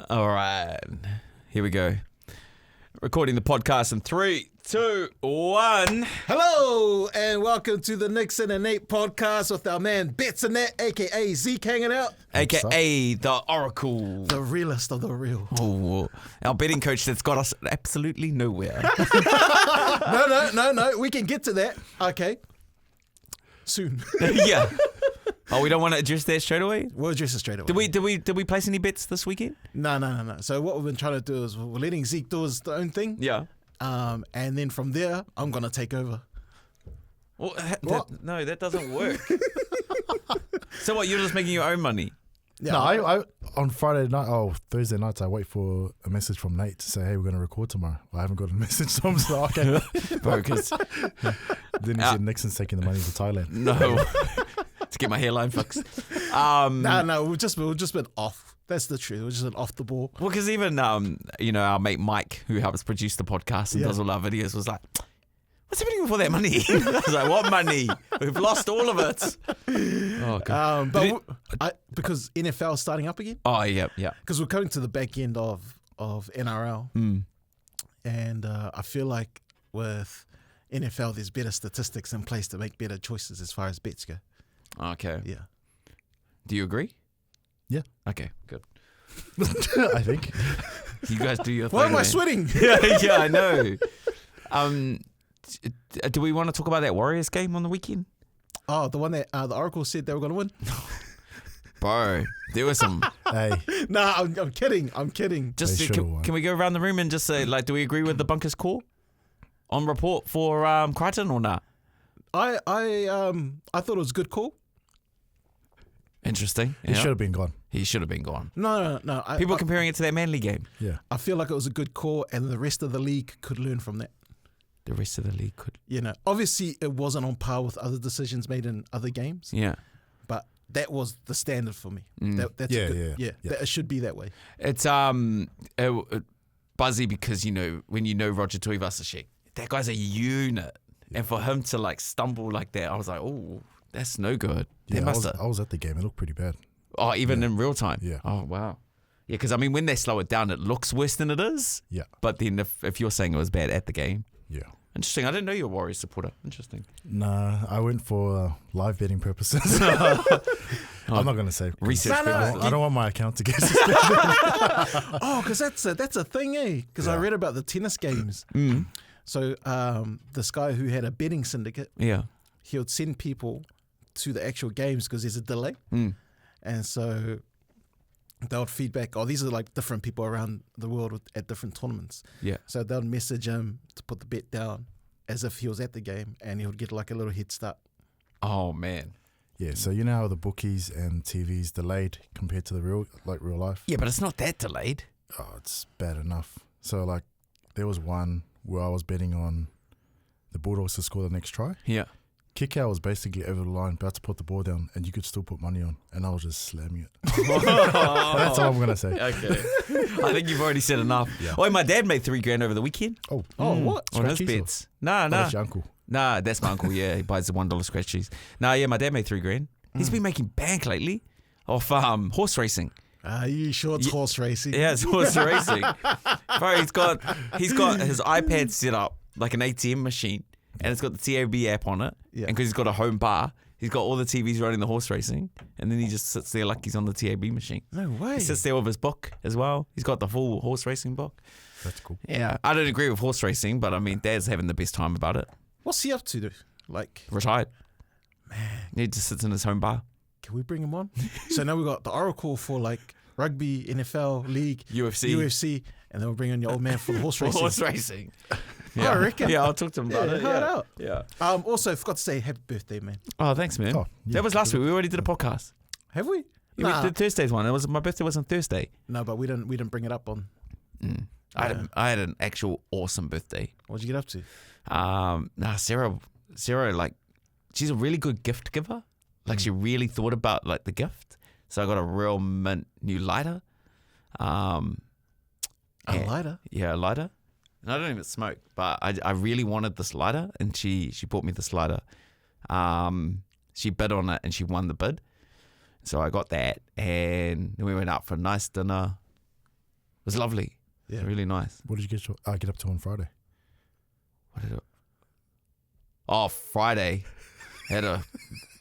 All right. Here we go. Recording the podcast in 3, 2, 1. Hello, and welcome to the Nickson and Nate podcast with our man Bits and Nat, a.k.a. Zeke hanging out. A.k.a. the Oracle. The realest of the real. Oh, our betting coach that's got us absolutely nowhere. No. We can get to that. Okay. Soon. Yeah. Oh, we don't want to address that straight away? We'll address it straight away. Did we place any bets this weekend? No. So what we've been trying to do is we're letting Zeke do his own thing. Yeah. And then from there, I'm going to take over. Well, that doesn't work. So what, you're just making your own money? Yeah, no, I on Thursday nights, I wait for a message from Nate to say, hey, we're going to record tomorrow. Well, I haven't got a message, so I'm just like, okay. Focus. Then he said Nickson's taking the money to Thailand. No. To get my hairline fixed. No, we've just been off. That's the truth. We've just been off the ball. Well, because even, our mate Mike, who helps produce the podcast and does all our videos, was like, what's happening with all that money? I was like, what money? We've lost all of it. Oh, God. Because NFL's starting up again. Oh, yeah. Because we're coming to the back end of NRL. And I feel like with NFL, there's better statistics in place to make better choices as far as bets go. Okay. Yeah. Do you agree? Yeah. Okay, good. I think. You guys do your thing. Why am I man. sweating? Yeah, I know. Do we want to talk about that Warriors game on the weekend? Oh, the one that the Oracle said they were going to win? Bro, there was some... Hey. Nah, I'm kidding. Just can we go around the room and just say, do we agree with the Bunkers call on report for Crichton or not? I thought it was a good call. Interesting. He should have been gone. He should have been gone. No. People comparing it to that Manly game. Yeah. I feel like it was a good call, and the rest of the league could learn from that. The rest of the league could. Obviously it wasn't on par with other decisions made in other games. Yeah. But that was the standard for me. That's it should be that way. It's buzzy because when Roger Tuivasa-Sheck, that guy's a unit, and for him to stumble like that, I was like, oh, that's no good. Yeah, I was at the game. It looked pretty bad. Oh, even in real time. Yeah. Oh wow. Yeah, because when they slow it down, it looks worse than it is. Yeah. But then if you're saying it was bad at the game. Yeah. Interesting. I didn't know you're a Warriors supporter. Interesting. Nah, I went for live betting purposes. I'm not going to say. Research. I don't want my account to get suspended. Oh, because that's a thing, eh? Because I read about the tennis games. So this guy who had a betting syndicate, he would send people to the actual games because there's a delay. And so they would feedback, these are different people around the world at different tournaments. Yeah. So they would message him to put the bet down as if he was at the game, and he would get a little head start. Oh, man. Yeah, so you know how the bookies and TV's delayed compared to the real life? Yeah, but it's not that delayed. Oh, it's bad enough. So there was one where I was betting on the Bulldogs to score the next try. Yeah. Kick out was basically over the line, about to put the ball down, and you could still put money on, and I was just slamming it. That's all I'm going to say. Okay. I think you've already said enough. Yeah. Oh, my dad made $3,000 over the weekend. Oh, what? On his Scratchies bets. Nah. That's your uncle. Nah, that's my uncle, yeah. He buys the $1 scratch cheese. Nah, yeah, my dad made $3,000. He's been making bank lately off horse racing. Are you sure it's horse racing? Yeah, it's horse racing. Bro, he's got his iPad set up like an ATM machine, and it's got the TAB app on it. Yeah. And because he's got a home bar, he's got all the TVs running the horse racing, and then he just sits there like he's on the TAB machine. No way. He sits there with his book as well. He's got the full horse racing book. That's cool. Yeah, I don't agree with horse racing, but Dad's having the best time about it. What's he up to? Retired. Man. He just sits in his home bar. Can we bring him on? So now we got the Oracle for rugby, NFL, league, UFC, and then we'll bring on your old man for the horse racing. Horse racing. Yeah. I reckon. Yeah, I'll talk to him about it. Hard out. Yeah. Also, I forgot to say happy birthday, man. Oh, thanks, man. Oh, yeah. That was last week. We already did a podcast. Have we? Yeah, we did Thursday's one. My birthday was on Thursday. No, but we didn't bring it up on. I had an actual awesome birthday. What'd you get up to? Sarah, she's a really good gift giver. She really thought about the gift. So I got a real mint new lighter. A lighter? Yeah, a lighter. And I don't even smoke, but I really wanted this lighter, and she bought me this lighter. She bid on it, and she won the bid. So I got that, and then we went out for a nice dinner. was lovely. Yeah. Really nice. What did you get up to on Friday? Friday.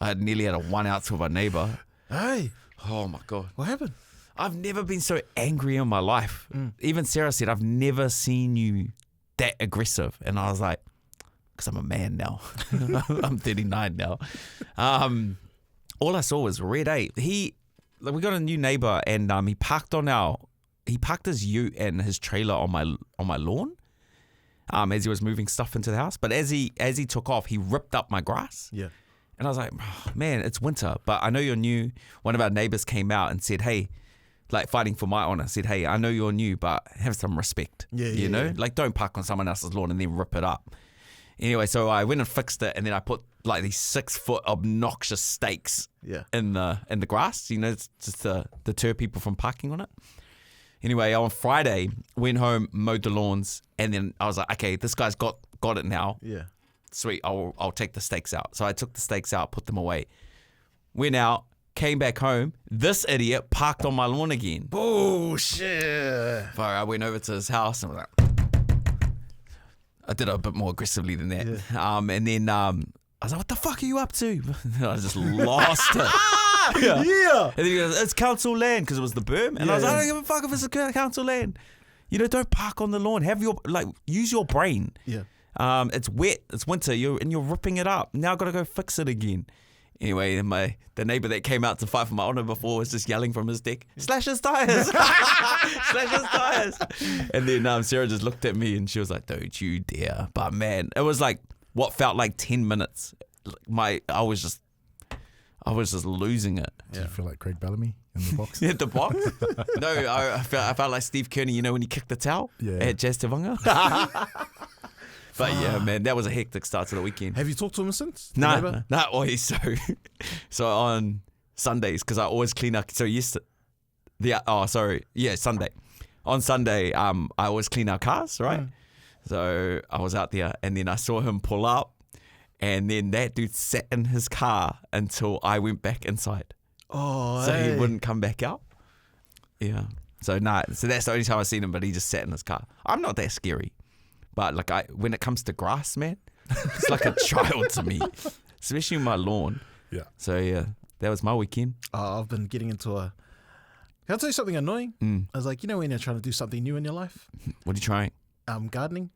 I nearly had a 1 out with my neighbour. Hey, Oh my God. what happened? I've never been so angry in my life. Even Sarah said, I've never seen you that aggressive. And I was like, because I'm a man now. I'm 39 now. All I saw was red, we got a new neighbour, and he parked his ute and his trailer on my lawn as he was moving stuff into the house. But as he took off, he ripped up my grass. Yeah. And I was like, oh, man, it's winter, but I know you're new. One of our neighbours came out and said, hey, like fighting for my honour, said, hey, I know you're new, but have some respect. You know? Like, don't park on someone else's lawn and then rip it up. Anyway, so I went and fixed it, and then I put like these 6-foot obnoxious stakes in the grass, you know, it's just to deter people from parking on it. Anyway, on Friday, went home, mowed the lawns, and then I was like, okay, this guy's got it now. Yeah. Sweet, I'll take the stakes out. So I took the stakes out, put them away. Went out, came back home. This idiot parked on my lawn again. Bullshit. I went over to his house and was like, I did it a bit more aggressively than that. Yeah. And then I was like, what the fuck are you up to? I just lost it. Yeah. And then he goes, it's council land, because it was the berm. And I was like, I don't give a fuck if it's council land. You know, don't park on the lawn. Use your brain. Yeah. It's wet. It's winter. You're ripping it up. Now I've got to go fix it again. Anyway, the neighbour that came out to fight for my honour before was just yelling from his deck, slash his tyres. Slash his tyres. And then Sarah just looked at me and she was like, don't you dare. But man, it was like what felt like 10 minutes. I was just losing it. Did you feel like Craig Bellamy in the box? In the box? No, I felt like Steve Kearney, you know, when he kicked the towel at Jazz Tavanga. But yeah, man, that was a hectic start to the weekend. Have you talked to him since? No. Always. So on Sundays, because I always clean up. So Sunday. On Sunday, I always clean our cars, right? So I was out there, and then I saw him pull up, and then that dude sat in his car until I went back inside. Oh, so he wouldn't come back out. Yeah. So that's the only time I've seen him, but he just sat in his car. I'm not that scary. But like when it comes to grass, man, it's like a child to me, especially my lawn. Yeah. So yeah, that was my weekend. I've been getting into Can I tell you something annoying? I was like, you know when you're trying to do something new in your life? What are you trying? Gardening.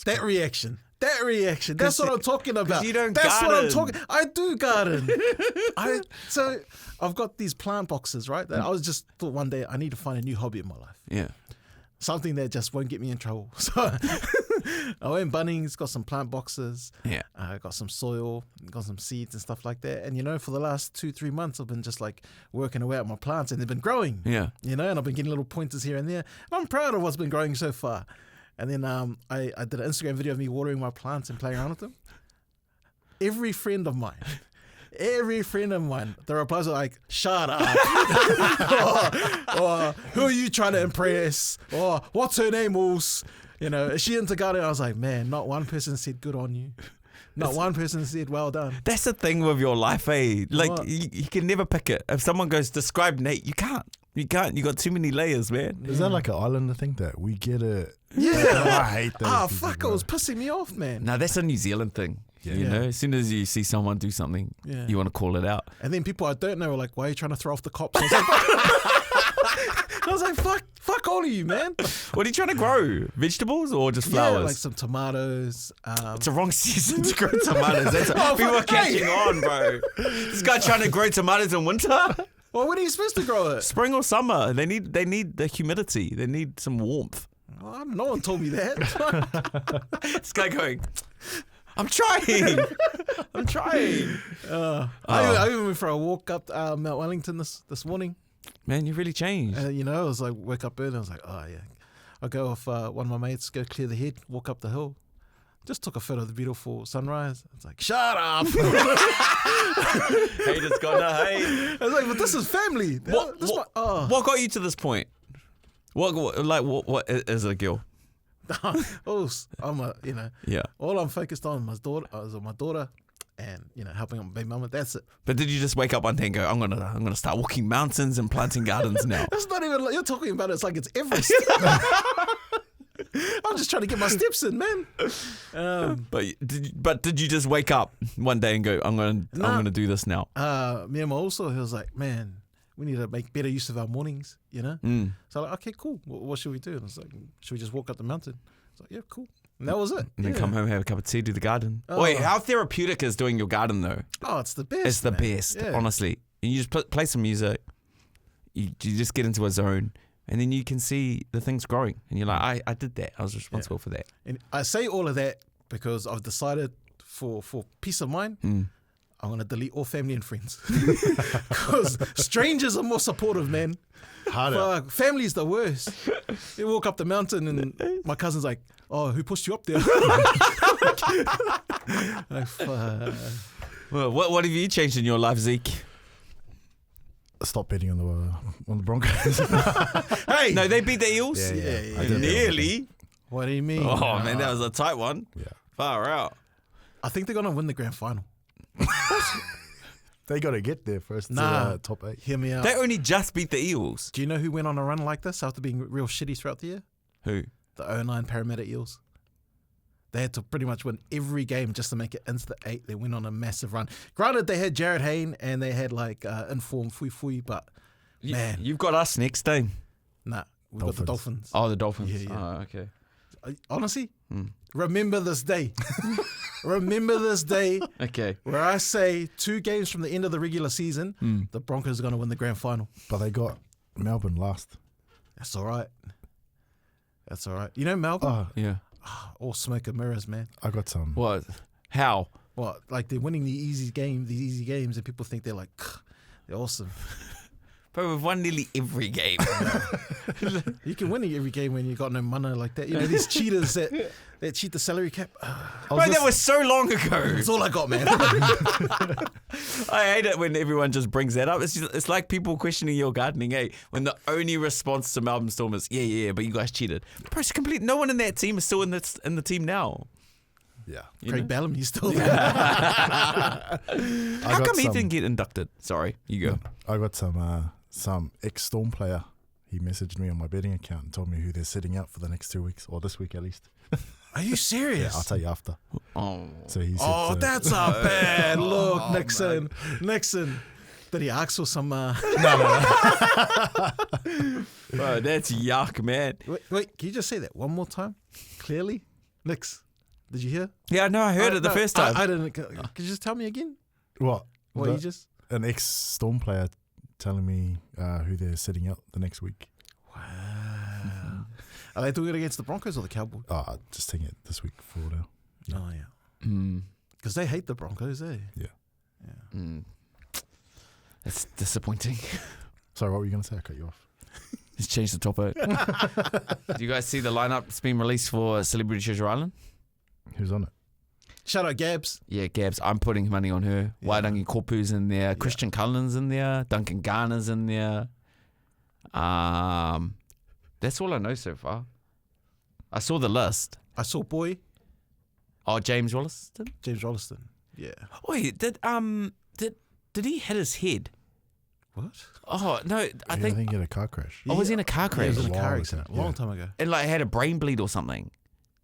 That reaction. That's what I'm talking about. You don't That's garden. what I'm talking. I do garden. So I've got these plant boxes, right? That I was just thought one day I need to find a new hobby in my life. Yeah. Something that just won't get me in trouble. So I went Bunnings, got some plant boxes. Yeah. Got some soil, got some seeds and stuff like that. And, you know, for the last 2-3 months, I've been just like working away at my plants and they've been growing. Yeah. You know, and I've been getting little pointers here and there. And I'm proud of what's been growing so far. And then I did an Instagram video of me watering my plants and playing around with them. Every friend of mine, the replies are like, shut up. or who are you trying to impress? Or what's her name, Wolves? You know, is she into gardening? I was like, man, not one person said good on you. Not one person said well done. That's the thing with your life, eh? Like, you can never pick it. If someone goes, describe Nate, you can't. You got too many layers, man. Is that like an islander thing that we get it? Yeah. I hate that. Fuck, it was pissing me off, man. No, that's a New Zealand thing. You know, as soon as you see someone do something, you want to call it out. And then people I don't know are like, why are you trying to throw off the cops? I was like, fuck all of you, man. What are you trying to grow? Vegetables or just flowers? Yeah, like some tomatoes. It's the wrong season to grow tomatoes. People are catching on, bro. This guy trying to grow tomatoes in winter? Well, when are you supposed to grow it? Spring or summer. They need the humidity. They need some warmth. Well, no one told me that. This guy going, I'm trying. I even went for a walk up Mount Wellington this morning. Man, you really changed. You know, I was like, woke up early. I was like, oh yeah. I'll go with one of my mates, go clear the head, walk up the hill. Just took a photo of the beautiful sunrise. It's like, shut up. Haters gonna hate. I was like, but this is family. What got you to this point? What is a girl? I'm all I'm focused on is my daughter, and helping out my baby mama. That's it. But did you just wake up one day and go, I'm gonna start walking mountains and planting gardens now? That's not even like, you're talking about it. It's like it's Everest. I'm just trying to get my steps in, man. But did you just wake up one day and go, I'm gonna do this now? Me and my also, he was like, man, we need to make better use of our mornings, So I'm like, okay, cool. What should we do? And I was like, should we just walk up the mountain? I was like, yeah, cool. And that was it. And then come home, have a cup of tea, do the garden. Wait, how therapeutic is doing your garden though? Oh, it's the best. It's the best, honestly. And you just play some music. You just get into a zone. And then you can see the things growing. And you're like, I did that. I was responsible for that. And I say all of that because I've decided for peace of mind, I'm going to delete all family and friends. Because strangers are more supportive, man. Harder. Family's the worst. You walk up the mountain and my cousin's like, oh, who pushed you up there? Like, well, what have you changed in your life, Zeke? Stop betting on the Broncos. Hey, no, they beat the Eels. Yeah. Nearly. What do you mean? Oh man, that was a tight one. Yeah, far out. I think they're gonna win the grand final. They got to get there first. To top 8. Hear me out. They only just beat the Eels. Do you know who went on a run like this after being real shitty throughout the year? Who? The 09 Parramatta Eels. They had to pretty much win every game just to make it into the 8. They went on a massive run. Granted, they had Jared Hayne and they had like informed Fui, but man. You've got us next time. Nah, we've got the Dolphins. Oh, the Dolphins. Yeah. Oh, okay. Honestly, remember this day. Remember this day. Okay. Where I say 2 games from the end of the regular season, the Broncos are going to win the grand final. But they got Melbourne last. That's all right. You know Melbourne? Oh, yeah. All smoke and mirrors, man. I got some. What? How? What? Like they're winning these easy games, and people think they're like, they're awesome. But we've won nearly every game. You can win every game when you got no money like that. These cheaters that cheat the salary cap. Bro, that was so long ago. That's all I got, man. I hate it when everyone just brings that up. It's like people questioning your gardening, when the only response to Melbourne Storm is, yeah, but you guys cheated. Bro, it's complete. No one in that team is still in the team now. Yeah. Craig Bellamy's still there. How come he didn't get inducted? Sorry, you go. I got some ex-Storm player. He messaged me on my betting account and told me who they're sitting out for the next 2 weeks, or this week at least. Are you serious? Yeah, I'll tell you after. Oh, so he said, that's a bad look, Nickson. Nickson. Did he ask for some? No. Bro, that's yuck, man. Wait, can you just say that one more time? Clearly? Nix, did you hear? Yeah, no, I heard it the first time. I didn't. Could you just tell me again? What? You just? An ex-Storm player telling me who they're sitting out the next week. Wow. Are they doing it against the Broncos or the Cowboys? Oh, just taking it this week for now. Yeah. Oh, yeah. Because they hate the Broncos, eh? Yeah. It's disappointing. Sorry, what were you going to say? I cut you off. Let's change the topic. Do you guys see the lineup that's been released for Celebrity Treasure Island? Who's on it? Shout out Gabs. Yeah, Gabs. I'm putting money on her. Yeah. Wairangi Kopu's in there. Yeah. Christian Cullen's in there. Duncan Garner's in there. That's all I know so far. I saw the list. I saw Boy. Oh, James Rolliston? James Rolliston. Yeah. Wait, did he hit his head? What? Oh, no. I think he had a car crash. Oh, was he in a car crash? Yeah, he was in a car accident a long time ago. And like had a brain bleed or something.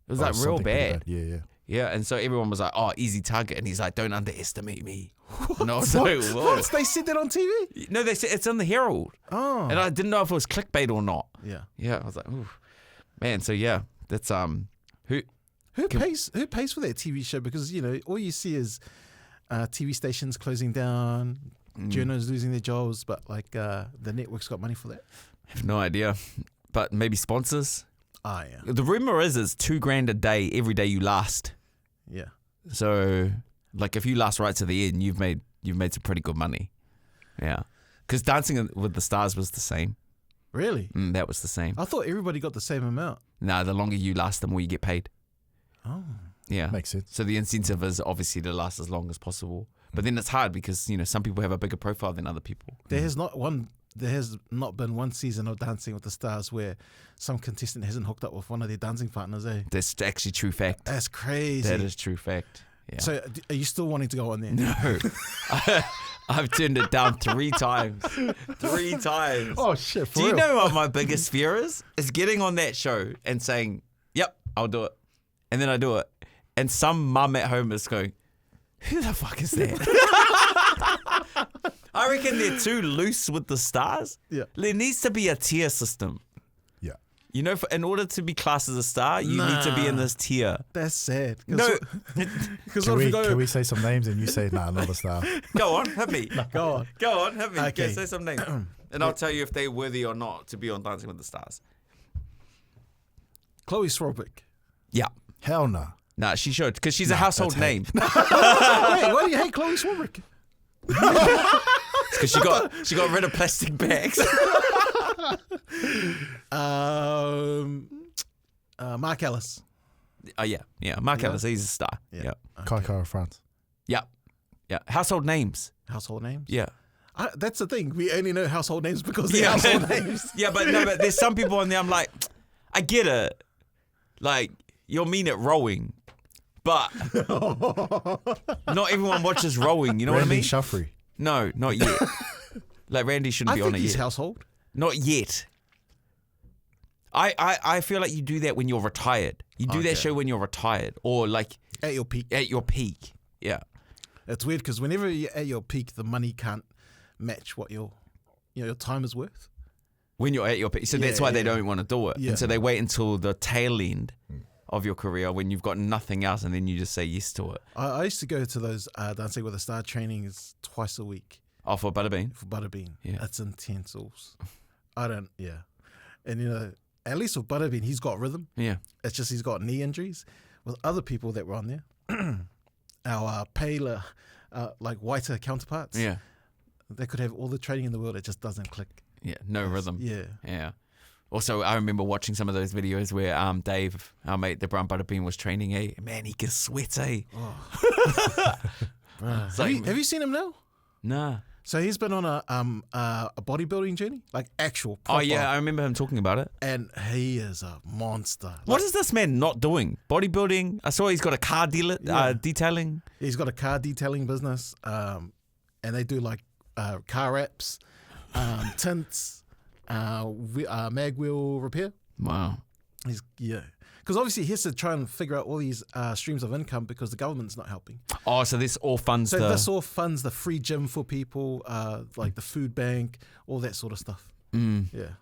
It was like real bad. Yeah. Yeah, and so everyone was like, oh, easy target. And he's like, don't underestimate me. No, what? They said that on TV? No, they said it's in the Herald. Oh. And I didn't know if it was clickbait or not. Yeah. Yeah, I was like, ooh. Man, so yeah, that's Who pays for that TV show? Because, all you see is TV stations closing down, journalists losing their jobs, but like the network's got money for that. I have no idea. But maybe sponsors. Ah, yeah. The rumor is it's $2,000 a day every day you last. Yeah. So like if you last right to the end, you've made some pretty good money. Yeah. Because Dancing with the Stars was the same. Really? That was the same. I thought everybody got the same amount. No, the longer you last, the more you get paid. Oh. Yeah. Makes sense. So the incentive is obviously to last as long as possible. But then it's hard because, some people have a bigger profile than other people. There has not been one season of Dancing with the Stars where some contestant hasn't hooked up with one of their dancing partners, eh? That's actually true fact. That's crazy. That is true fact. Yeah. So are you still wanting to go on there? No. I've turned it down 3 times. 3 times. Oh shit! For Do you real? know what my biggest fear is? Is getting on that show and saying, "Yep, I'll do it," and then I do it, and some mum at home is going, "Who the fuck is that?" I reckon they're too loose with the stars. Yeah. There needs to be a tier system. Yeah. You know, in order to be classed as a star, you need to be in this tier. That's sad. No, Because Can we say some names and you say nah, not a star? go on, hit me. Go on. Go on, hit me. Okay. Okay, say some names. And I'll tell you if they're worthy or not to be on Dancing with the Stars. Chloe Swarbrick. Yeah. Hell nah. Nah, she should, because she's a household that's name. Wait, why do you hate Chloe Swarbrick? Because she got rid of plastic bags. Mark Ellis. Oh, yeah. Mark Ellis, he's a star. Yeah. Kaikawa France. Yeah. Household names. Household names? Yeah. That's the thing. We only know household names because they're household names. Yeah, but there's some people on there, I'm like, I get it. Like, you'll mean it rowing. But not everyone watches rowing, you know what I mean? Shuffrey. No, not yet. Like, Randy shouldn't be I on think it he's yet. household. Not yet. I feel like you do that when you're retired. You do that show when you're retired, or like At your peak. at your peak. Yeah. It's weird because whenever you're at your peak, the money can't match what your time is worth. When you're at your peak. So that's why they don't want to do it. Yeah. And so they wait until the tail end of your career when you've got nothing else, and then you just say yes to it. I used to go to those Dancing with the Star trainings twice a week Oh, for Butterbean? for Butterbean. Yeah. It's intense. And at least with Butterbean, he's got rhythm. Yeah. It's just he's got knee injuries. With other people that were on there, our paler, like whiter counterparts, Yeah. they could have all the training in the world. It just doesn't click. Yeah. No rhythm. Yeah. Yeah. Also, I remember watching some of those videos where Dave, our mate, the brown Butterbean, was training. Man, he gets sweat, Have you seen him now? Nah. So he's been on a bodybuilding journey, like actual proper, Oh, yeah, I remember him talking about it. and he is a monster. What is this man not doing? Bodybuilding? I saw he's got a car dealer, detailing. He's got a car detailing business, and they do like car wraps, tints, mag wheel repair. Wow. Because obviously he has to try and figure out all these streams of income because the government's not helping. Oh, so this all funds So this all funds the free gym for people, like the food bank, all that sort of stuff. Yeah.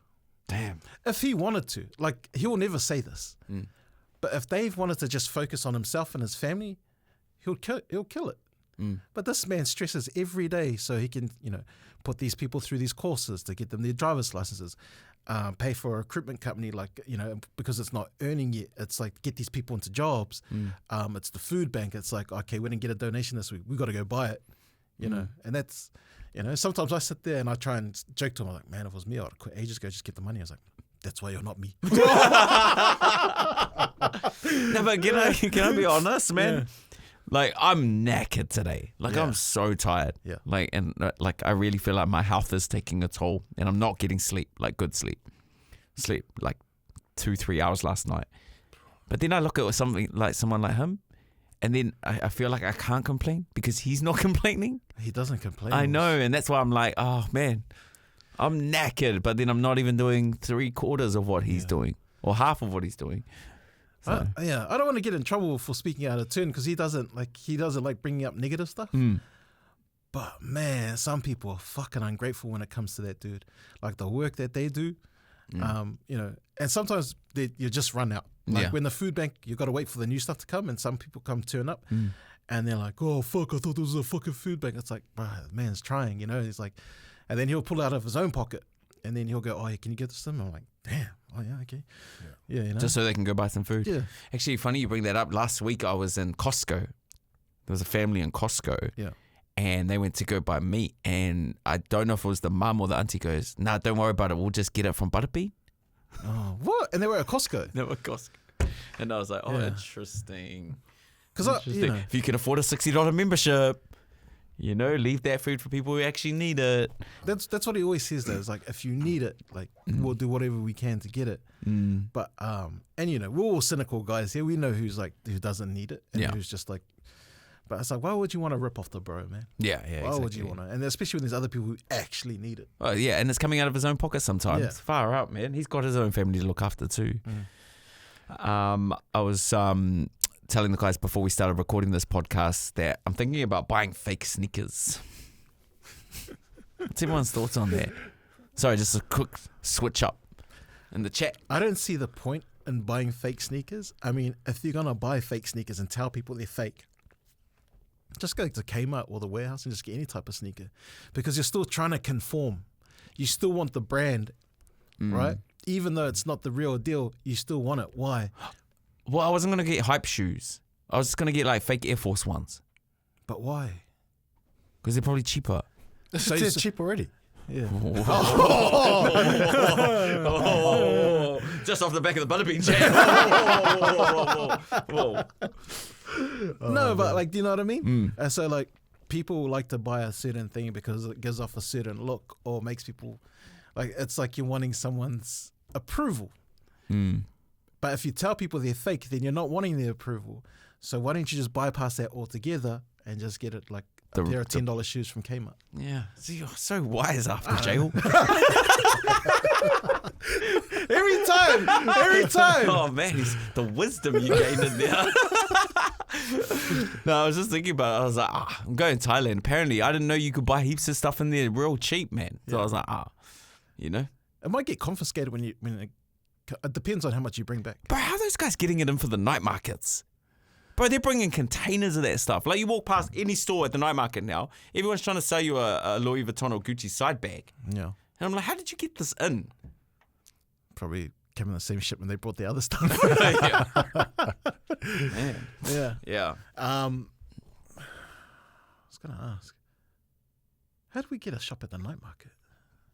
Damn. If he wanted to, like, he will never say this, but if Dave wanted to just focus on himself and his family, he'll kill it. But this man stresses every day so he can, put these people through these courses to get them their driver's licenses, pay for a recruitment company, like, because it's not earning yet. It's like, get these people into jobs. It's the food bank. It's like, okay, we didn't get a donation this week. We got to go buy it, and that's, sometimes I sit there and I try and joke to him. I'm like, man, if it was me, I'd quit ages ago, just get the money. I was like, that's why you're not me. No, but can I be honest, man? Yeah. Like, I'm knackered today. Like, I'm so tired. Yeah. Like, and I really feel like my health is taking a toll, and I'm not getting sleep, like good sleep. Sleep like 2-3 hours last night. But then I look at someone like him, and then I feel like I can't complain because he's not complaining. He doesn't complain. I know, and that's why I'm like, oh man, I'm knackered. But then I'm not even doing 3/4 of what he's doing, or half of what he's doing. So. I don't want to get in trouble for speaking out of turn because he doesn't like bringing up negative stuff. But man, some people are fucking ungrateful when it comes to that dude. Like the work that they do, and sometimes you just run out. Like when the food bank, you got to wait for the new stuff to come, and some people turn up, and they're like, "Oh fuck, I thought this was a fucking food bank." It's like, bro, the man's trying, He's like, and then he'll pull out of his own pocket, and then he'll go, "Oh, can you get this to them?" I'm like, damn. Oh yeah, okay. Yeah, Just so they can go buy some food. Yeah. Actually, funny you bring that up. Last week I was in Costco. There was a family in Costco. Yeah. And they went to go buy meat, and I don't know if it was the mum or the auntie goes, "Nah, don't worry about it. We'll just get it from Butterbean." Oh, what? And they were at Costco. They were at Costco. And I was like, oh, interesting. Because if you can afford a $60 membership, leave that food for people who actually need it. That's what he always says though. It's like, if you need it, like we'll do whatever we can to get it. But and we're all cynical guys here. We know who doesn't need it and who's just like But it's like, why would you want to rip off the bro, man? Yeah, Why would you want to? And especially when there's other people who actually need it. Oh, yeah, and it's coming out of his own pocket sometimes. Yeah. Far out, man. He's got his own family to look after too. I was telling the guys before we started recording this podcast that I'm thinking about buying fake sneakers. What's everyone's thoughts on that? Sorry, just a quick switch up in the chat. I don't see the point in buying fake sneakers. I mean, if you're going to buy fake sneakers and tell people they're fake, just go to Kmart or the warehouse and just get any type of sneaker, because you're still trying to conform. You still want the brand, right? Even though it's not the real deal, you still want it. Why? Well, I wasn't going to get hype shoes. I was just going to get like fake Air Force Ones. But why? Because they're probably cheaper. So it's cheap already. Yeah. Just off the back of the butterbean chair. No, but like, do you know what I mean? And so like, people like to buy a certain thing because it gives off a certain look or makes people like, it's like you're wanting someone's approval. But if you tell people they're fake, then you're not wanting their approval. So why don't you just bypass that altogether and just get it like a pair of $10 shoes from Kmart? Yeah. See, you're so wise after jail. Every time. Oh man, the wisdom you gained in there. No, I was just thinking about it. I was like, I'm going to Thailand. Apparently, I didn't know you could buy heaps of stuff in there real cheap, man. So I was like, you know. It might get confiscated when it depends on how much you bring back. Bro, how are those guys getting it in for the night markets? Bro, they're bringing containers of that stuff. Like, you walk past any store at the night market now, everyone's trying to sell you a Louis Vuitton or Gucci side bag. Yeah. And I'm like, how did you get this in? Probably came in the same shipment they brought the other stuff. Man. Yeah. I was going to ask, how do we get a shop at the night market?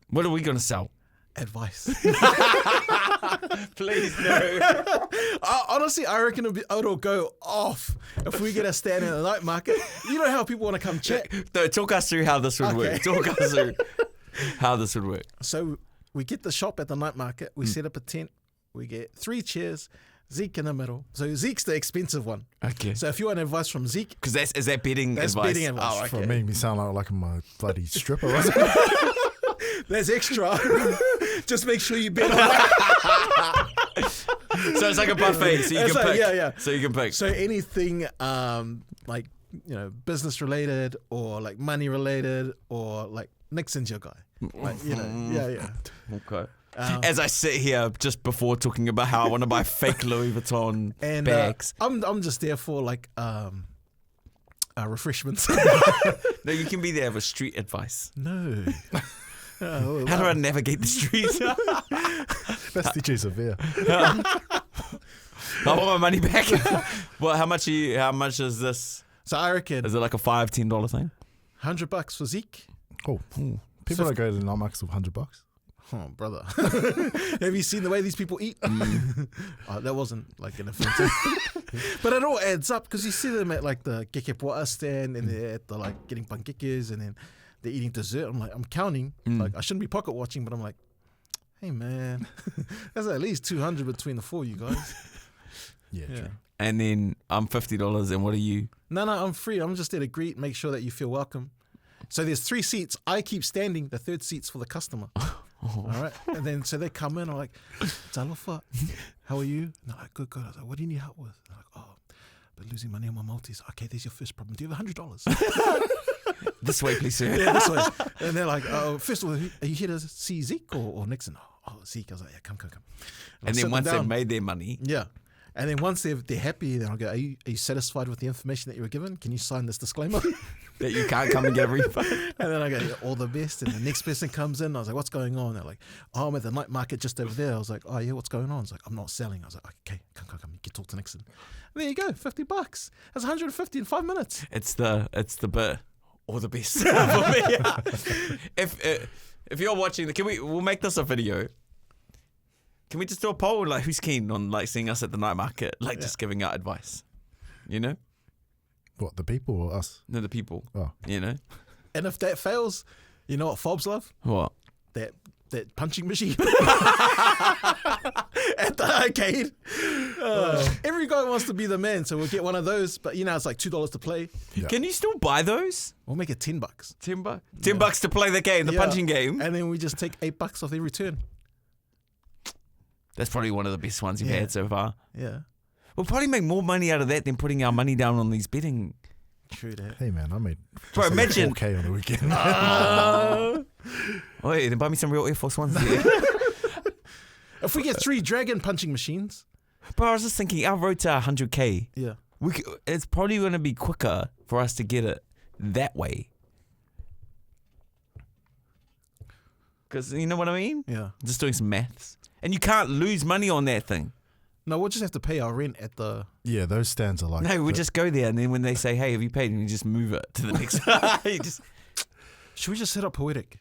What are we going to sell? Advice. Please, no. Honestly, I reckon it'll go off if we get a stand in the night market. You know how people want to come chat? No, talk us through how this would work. Talk us through how this would work. So we get the shop at the night market. We set up a tent. We get 3 chairs. Zeke in the middle. So Zeke's the expensive one. Okay. So if you want advice from Zeke, because is that betting advice? That's betting advice. Oh, okay. For me sound like I'm a bloody stripper. There's extra. Just make sure you bet on that. So it's like a buffet, so you can pick. Yeah. So you can pick. So anything like, you know, business related or like money related or like Nickson's your guy. Like, you know, yeah. Okay. As I sit here just before talking about how I want to buy fake Louis Vuitton bags. I'm just there for like refreshments. No, you can be there with street advice. No. How do I navigate the streets? Let's teach you severe. I want my money back. Well, how much is this? So I reckon, is it like a $5-10 thing? $100 for Zeke. Oh, people don't go to the night markets with $100. Oh, brother. Have you seen the way these people eat? That wasn't like an offensive. But it all adds up because you see them at like the kekepoa stand and they're at the like getting pankekes and then they're eating dessert. I'm like, I'm counting. Like, I shouldn't be pocket watching, but I'm like, hey, man, there's at least 200 between the 4 of you guys. Yeah, true. And then I'm $50 and what are you? No, I'm free. I'm just there to greet, make sure that you feel welcome. So there's 3 seats. I keep standing. The 3rd seat's for the customer. All right. And then so they come in. I'm like, Talofa, how are you? And they're like, good. I was like, what do you need help with? They're like, but losing money on my multis. Okay, there's your first problem. Do you have $100? This way, please, sir. Yeah, this way. And they're like, first of all, are you here to see Zeke or Nickson? Oh, Zeke. I was like, yeah, come. And then once they've made their money. Yeah. And then once they're happy, then I'll go, are you satisfied with the information that you were given? Can you sign this disclaimer? That you can't come and get a refund. And then I go, yeah, all the best. And the next person comes in. I was like, what's going on? They're like, I'm at the night market just over there. I was like, oh, yeah, what's going on? It's like, I'm not selling. I was like, okay, come. You can talk to Nickson. And there you go, $50. That's $150 in 5 minutes. It's the bit or the best for me. If you're watching, we'll make this a video. Can we just do a poll, like who's keen on like seeing us at the night market, like just giving out advice, you know? What, the people or us? No, the people. Oh, you know. And if that fails, you know what Fobs love? What? That punching machine at the arcade. Every guy wants to be the man, so we'll get one of those. But it's like $2 to play. Yeah. Can you still buy those? We'll make it $10. $10 to play the game, the punching game. And then we just take $8 off every turn. That's probably one of the best ones you've had so far. Yeah. We'll probably make more money out of that than putting our money down on these betting. True that. Hey man, I made Bro, imagine 4K on the weekend. Wait, then buy me some real Air Force Ones there. If we get 3 dragon punching machines. Bro, I was just thinking, our road to 100K, Yeah. it's probably going to be quicker for us to get it that way. Because you know what I mean? Yeah. Just doing some maths. And you can't lose money on that thing. No, we'll just have to pay our rent at the... Yeah, those stands are like... No, we just go there, and then when they say, hey, have you paid? And you just move it to the next. You just... Should we just set up Poetic?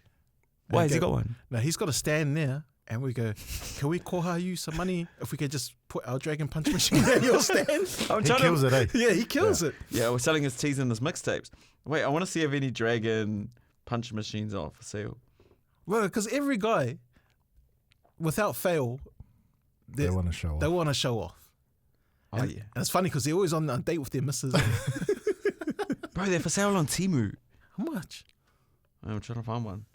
Why, has he got one? No, he's got a stand there, and we go, can we koha you some money if we could just put our dragon punch machine at your stand? He kills it, eh? Yeah, he kills it. Yeah, we're selling his teas and his mixtapes. Wait, I want to see if any dragon punch machines are for sale. Well, because every guy, without fail... They want to show off. They want to show off. Oh, And it's funny because they're always on a date with their missus. Bro, they're for sale on Temu. How much? I'm trying to find one.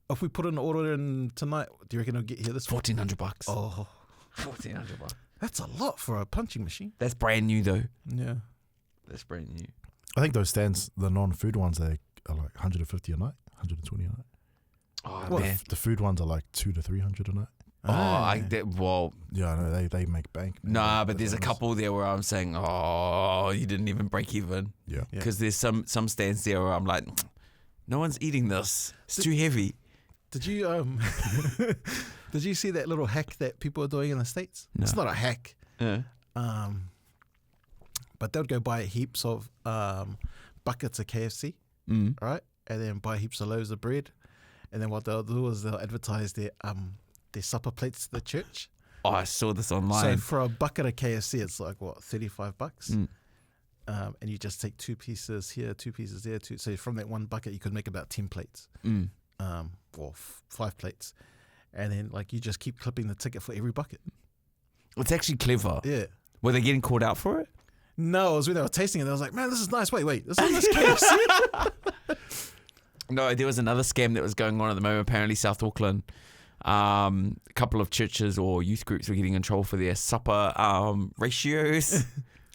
If we put an order in tonight, do you reckon it'll get here this week? $1,400. Oh, $1,400. that's a lot for a punching machine. That's brand new though. Yeah. That's brand new. I think those stands, the non-food ones, they are like 150 a night, 120 a night. Oh, man. The food ones are like 200 to 300 a night. Well, Yeah, I know they make bank. Man. nah, but there's a couple there where I'm saying, oh, you didn't even break even. Yeah. Because there's some stands there where I'm like, no one's eating this. It's too heavy. Did you did you see that little hack that people are doing in the States? No. It's not a hack. Yeah. But they'll go buy heaps of buckets of KFC, right? And then buy heaps of loaves of bread. And then what they'll do is they'll advertise their supper plates to the church. Oh, I saw this online. So for a bucket of KFC, it's like what, $35. And you just take 2 pieces here, 2 pieces there. So from that one bucket, you could make about 10 plates, or 5 plates, and then like you just keep clipping the ticket for every bucket. It's actually clever. Yeah. Were they getting called out for it? No, it was when they were tasting it. I was like, man, this is nice. Wait, this is KFC. No, there was another scam that was going on at the moment. Apparently, South Auckland, a couple of churches or youth groups were getting in trouble for their supper ratios.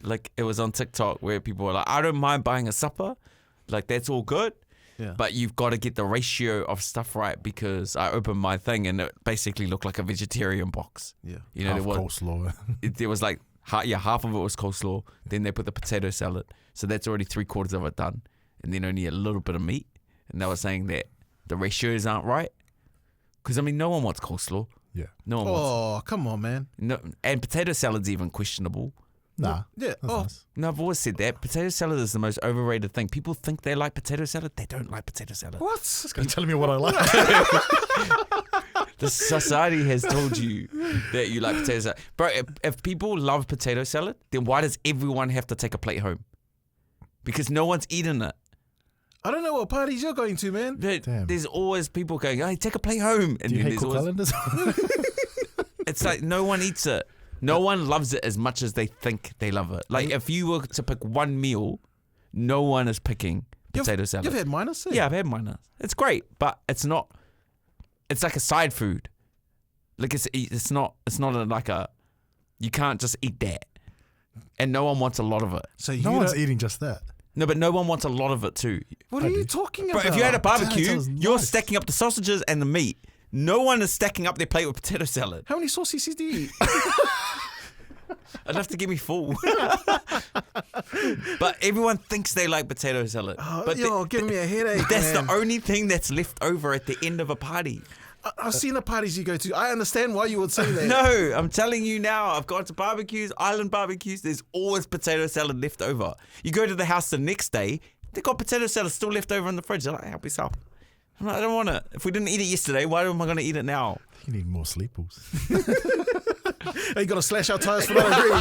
Like it was on TikTok where people were like, I don't mind buying a supper. Like that's all good. Yeah. But you've got to get the ratio of stuff right because I opened my thing and it basically looked like a vegetarian box. Yeah. You know, Half coleslaw. there was like, half of it was coleslaw. Then they put the potato salad. So that's already 3/4 of it done. And then only a little bit of meat. And they were saying that the ratios aren't right. Because, I mean, no one wants coleslaw. Yeah. No one wants. Oh, come on, man. No, and potato salad's even questionable. Nah. Yeah. That's Oh, nice. No, I've always said that. Potato salad is the most overrated thing. People think they like potato salad. They don't like potato salad. what? This guy's telling me what I like. The society has told you that you like potato salad. Bro, if people love potato salad, then why does everyone have to take a plate home? Because no one's eating it. I don't know what parties you're going to, man. Damn. There's always people going, hey, take a plate home. And Do you then hate there's cook always, calendars? it's like no one eats it. No one loves it as much as they think they love it. Like if you were to pick one meal, no one is picking potato salad. You've had minus? Yeah, I've had mine. It's great, but it's not. It's like a side food. Like it's not like a. You can't just eat that, and no one wants a lot of it. So No one's eating just that. No, but no one wants a lot of it too. What are you talking about? But if you had a barbecue, sounds you're nice. stacking up the sausages and the meat. No one is stacking up their plate with potato salad. How many sausages do you eat? Enough to get me full. But everyone thinks they like potato salad. But You're giving me a headache. that's man. the only thing that's left over at the end of a party. I've seen the parties you go to. I understand why you would say that. No, I'm telling you now. I've gone to barbecues, island barbecues. There's always potato salad left over. You go to the house the next day, they got potato salad still left over in the fridge. They're like, help yourself. I'm like, I don't want it. If we didn't eat it yesterday, why am I going to eat it now? You need more sleeples. You got to slash our tires for not agreeing.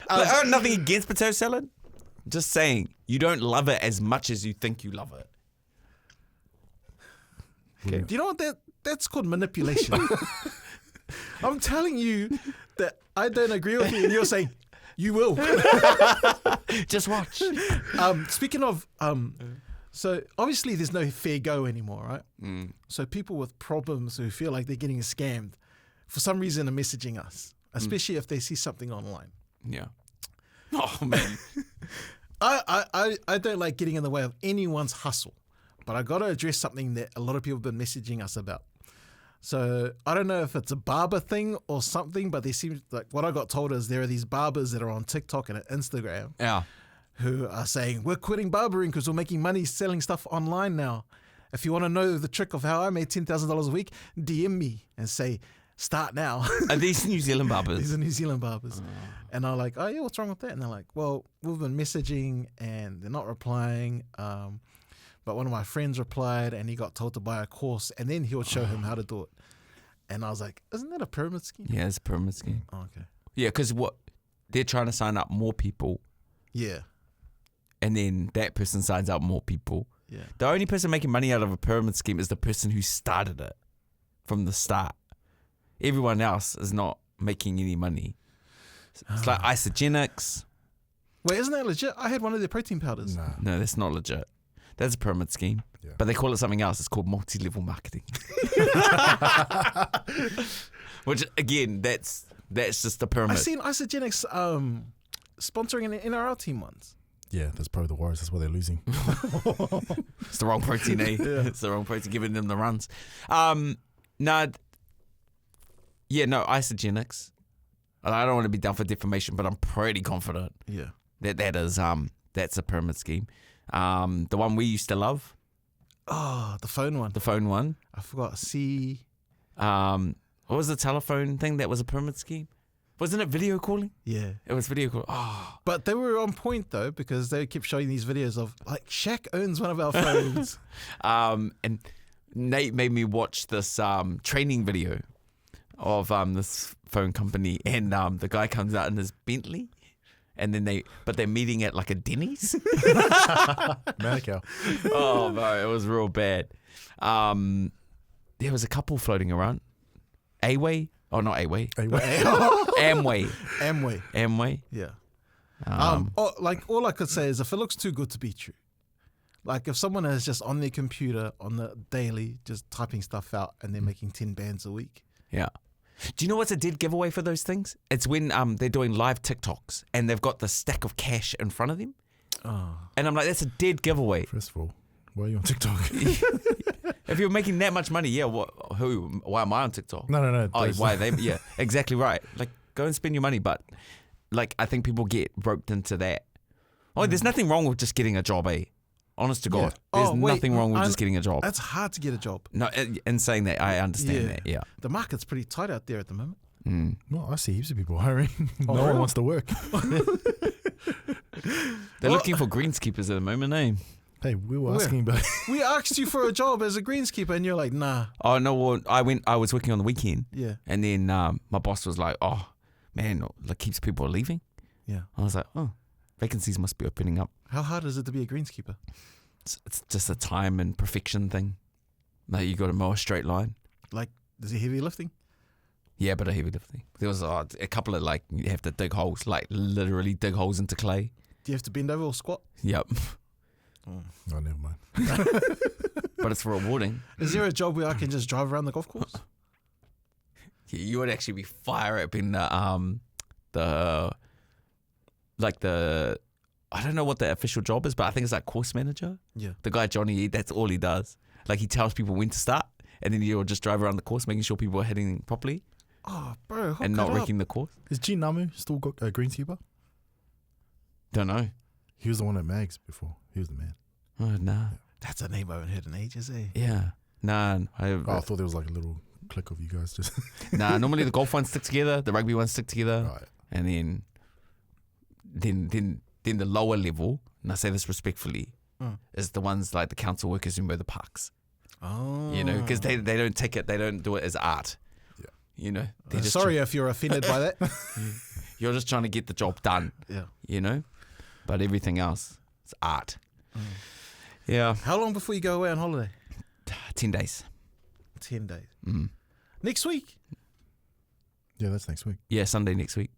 I have nothing against potato salad. Just saying, you don't love it as much as you think you love it. Do you know what that's called manipulation? I'm telling you, that I don't agree with you, and you're saying you will. Just watch. Speaking of, so obviously there's no fair go anymore, right? So people with problems who feel like they're getting scammed, for some reason, are messaging us, especially if they see something online. Yeah. Oh man. I don't like getting in the way of anyone's hustle, but I got to address something that a lot of people have been messaging us about. So I don't know if it's a barber thing or something, but there seems like what I got told is there are these barbers that are on TikTok and Instagram who are saying, we're quitting barbering because we're making money selling stuff online now. If you want to know the trick of how I made $10,000 a week, DM me and say, start now. Are these New Zealand barbers? These are New Zealand barbers. And I'm like, oh yeah, what's wrong with that? And they're like, well, we've been messaging and they're not replying. But one of my friends replied and he got told to buy a course and then he'll show him how to do it. And I was like, isn't that a pyramid scheme? Yeah, it's a pyramid scheme. Oh, okay. Yeah, because they're trying to sign up more people. Yeah. And then that person signs up more people. Yeah. The only person making money out of a pyramid scheme is the person who started it from the start. Everyone else is not making any money. It's like isogenics. Wait, isn't that legit? I had one of their protein powders. Nah. No, that's not legit. That's a pyramid scheme. Yeah. But they call it something else. It's called multi-level marketing. Which, again, that's just a pyramid. I've seen Isogenics sponsoring an NRL team once. Yeah, that's probably the Warriors. That's why they're losing. It's the wrong protein, eh? Yeah. It's the wrong protein, giving them the runs. Isogenics. I don't want to be done for defamation, but I'm pretty confident that's a pyramid scheme. The one we used to love. Oh, the phone one. The phone one. I forgot. What was the telephone thing that was a pyramid scheme? Wasn't it video calling? Yeah. It was video call. Oh. But they were on point though, because they kept showing these videos of like Shaq owns one of our phones. And Nate made me watch this training video of this phone company, and the guy comes out in his Bentley, and then they're meeting at like a Denny's. Manukau. Oh no, it was real bad. There was a couple floating around. Away. Oh, not Away. Amway. Amway. Yeah. All I could say is if it looks too good to be true, like if someone is just on their computer on the daily, just typing stuff out and they're making 10 bands a week. Yeah. Do you know what's a dead giveaway for those things? It's when they're doing live TikToks and they've got the stack of cash in front of them. Oh. And I'm like, that's a dead giveaway. First of all, why are you on TikTok? If you're making that much money, yeah, why am I on TikTok? No. Oh, why are they? Yeah, exactly right. Like, go and spend your money. But, like, I think people get roped into that. Oh, there's nothing wrong with just getting a job, eh? Honest to God. Yeah. There's nothing wrong with just getting a job. That's hard to get a job. No, in saying that, I understand that, yeah. The market's pretty tight out there at the moment. Well, I see heaps of people hiring. No one wants to work. They're looking for greenskeepers at the moment, eh? Hey, we were asking about. We asked you for a job as a greenskeeper, and you're like, nah. Oh no, well, I was working on the weekend. Yeah. And then my boss was like, "Oh, man, like keeps people leaving." Yeah. I was like, "Oh, vacancies must be opening up." How hard is it to be a greenskeeper? It's just a time and perfection thing. Like you got to mow a straight line. Like, is it heavy lifting? Yeah, but a heavy lifting. There was a couple of like you have to dig holes, like literally dig holes into clay. Do you have to bend over or squat? Yep. Oh, never mind. But it's rewarding. Is there a job where I can just drive around the golf course? Yeah, you would actually be fire up in the I don't know what the official job is, but I think it's like course manager. Yeah. The guy Johnny, that's all he does. Like he tells people when to start, and then he'll just drive around the course, making sure people are hitting properly. Oh, bro, and not wrecking the course. Is G Namu still got a greenskeeper? Don't know. He was the one at Mags before. He was the man. Oh, nah. Yeah. That's a name I haven't heard in ages, eh? Yeah. Nah. I thought there was like a little clique of you guys just. Nah, normally the golf ones stick together, the rugby ones stick together. Right. And then the lower level, and I say this respectfully, is the ones like the council workers who mow the parks. Oh. You know, because they don't take it, they don't do it as art. Yeah. You know? Sorry if you're offended by that. You're just trying to get the job done. Yeah. You know? But everything else, it's art. Yeah. How long before you go away on holiday? 10 days. 10 days. Mm. Next week? Yeah, that's next week. Yeah, Sunday next week.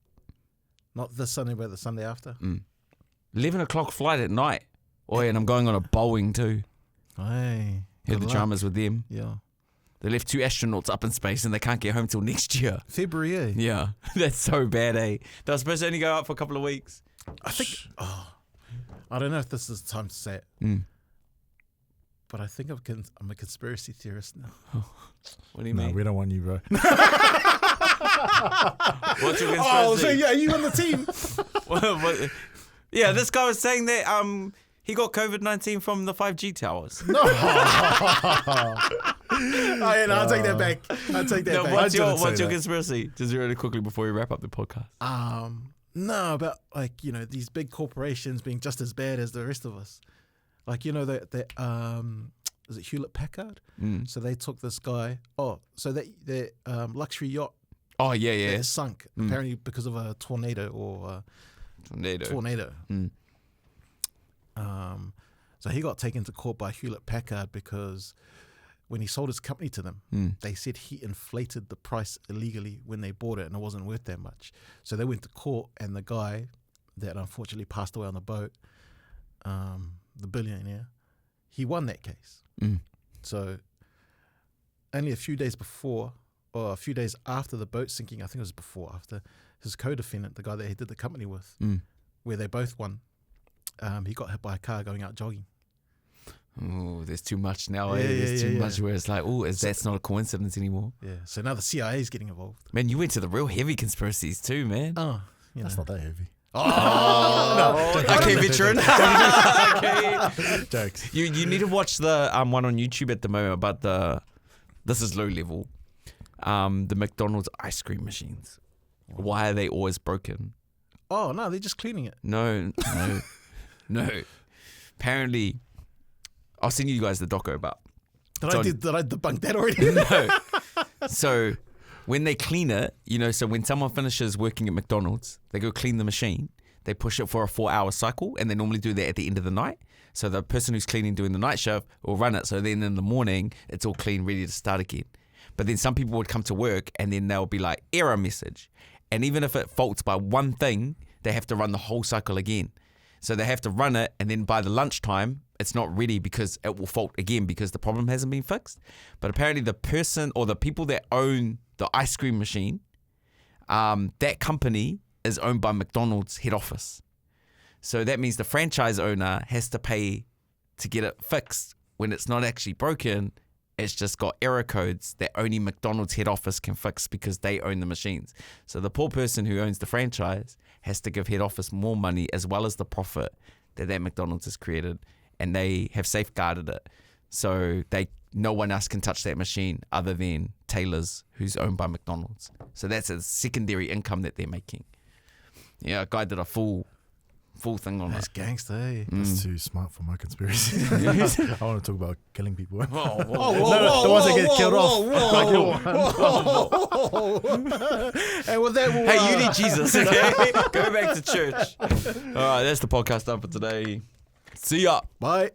Not this Sunday, but the Sunday after. 11 o'clock flight at night. Oh, and I'm going on a Boeing too. Hey, Had the dramas with them. Yeah. They left 2 astronauts up in space and they can't get home till next year. February, eh? Yeah, that's so bad, eh? They were supposed to only go out for a couple of weeks. I think. I don't know if this is the time to say it, but I think I'm a conspiracy theorist now. What do you No, mean? we don't want you, bro. What's your conspiracy? Oh, so yeah, you on the team? What? Yeah, this guy was saying that he got COVID-19 from the 5G towers. No. I'll take that back. I'll take that back. What's your conspiracy? Just really quickly before we wrap up the podcast. No, about these big corporations being just as bad as the rest of us. Like that is it Hewlett Packard? So they took this guy. Oh, so that luxury yacht. Oh yeah. That sunk apparently because of a tornado or tornado. So he got taken to court by Hewlett Packard because when he sold his company to them, they said he inflated the price illegally when they bought it and it wasn't worth that much. So they went to court and the guy that unfortunately passed away on the boat, the billionaire, he won that case. So only a few days before or a few days after the boat sinking, I think it was before, after his co-defendant, the guy that he did the company with, where they both won, he got hit by a car going out jogging. Oh, there's too much now. There's too much where it's like, that's not a coincidence anymore. Yeah. So now the CIA is getting involved. Man, you went to the real heavy conspiracies too, man. Oh, That's not that heavy. Okay, veteran. Okay. Jokes. You need to watch the one on YouTube at the moment about this is low level. The McDonald's ice cream machines. Why are they always broken? Oh no, they're just cleaning it. No. Apparently, I'll send you guys the doco about. Did I debunk that already? No. So when they clean it, so when someone finishes working at McDonald's, they go clean the machine. They push it for a 4-hour cycle, and they normally do that at the end of the night. So the person who's cleaning doing the night shift will run it. So then in the morning, it's all clean, ready to start again. But then some people would come to work, and then they'll be like, error message. And even if it faults by one thing, they have to run the whole cycle again. So they have to run it, and then by the lunchtime, it's not ready because it will fault again because the problem hasn't been fixed. But apparently the person or the people that own the ice cream machine, that company is owned by McDonald's head office. So that means the franchise owner has to pay to get it fixed when it's not actually broken. It's just got error codes that only McDonald's head office can fix because they own the machines. So the poor person who owns the franchise has to give head office more money as well as the profit that McDonald's has created, and they have safeguarded it. So no one else can touch that machine other than Taylor's, who's owned by McDonald's. So that's a secondary income that they're making. Yeah, a guy did a full thing on That's it. gangster, eh? That's too smart for my conspiracy. I want to talk about killing people. The ones that get killed off. And with that, Hey, you need Jesus, okay? Go back to church. All right, that's the podcast done for today. See ya. Bye.